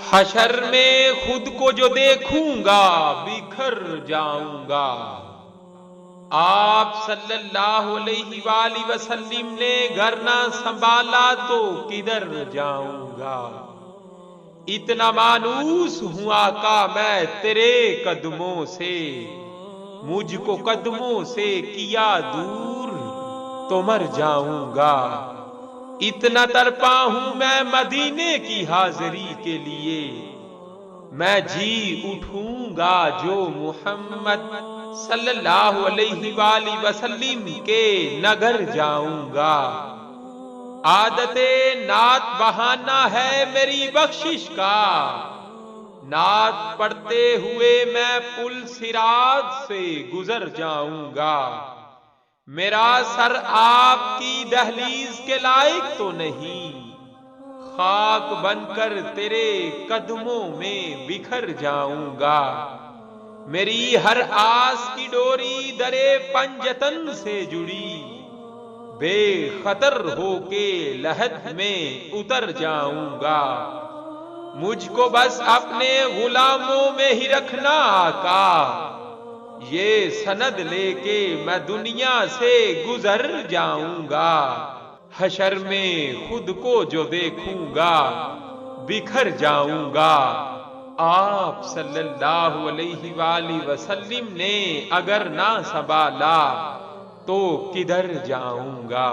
हशर में खुद को जो देखूंगा बिखर जाऊंगा। आप सल्लल्लाहु अलैहि वसल्लम ने घर ना संभाला तो किधर जाऊंगा। इतना मानूस हुआ का मैं तेरे कदमों से, मुझको कदमों से किया दूर तो मर जाऊंगा। इतना तड़पा हूं मैं मदीने की हाजिरी के लिए, मैं जी उठूंगा जो मोहम्मद सल्लल्लाहु अलैहि वसल्लम के नगर जाऊंगा। आदते नात बहाना है मेरी बख्शिश का, नात पढ़ते हुए मैं पुल सिरात से गुजर जाऊंगा। मेरा सर आपकी दहलीज के लायक तो नहीं, खाक बनकर तेरे कदमों में बिखर जाऊंगा। मेरी हर आस की डोरी दरे पंजतन से जुड़ी, बेखतर होके लहद में उतर जाऊंगा। मुझको बस अपने गुलामों में ही रखना आका, ये सनद लेके मैं दुनिया से गुजर जाऊंगा। हशर में खुद को जो देखूंगा बिखर जाऊंगा। आप सल्लल्लाहु अलैहि वसल्लम ने अगर ना संभाला तो किधर जाऊंगा।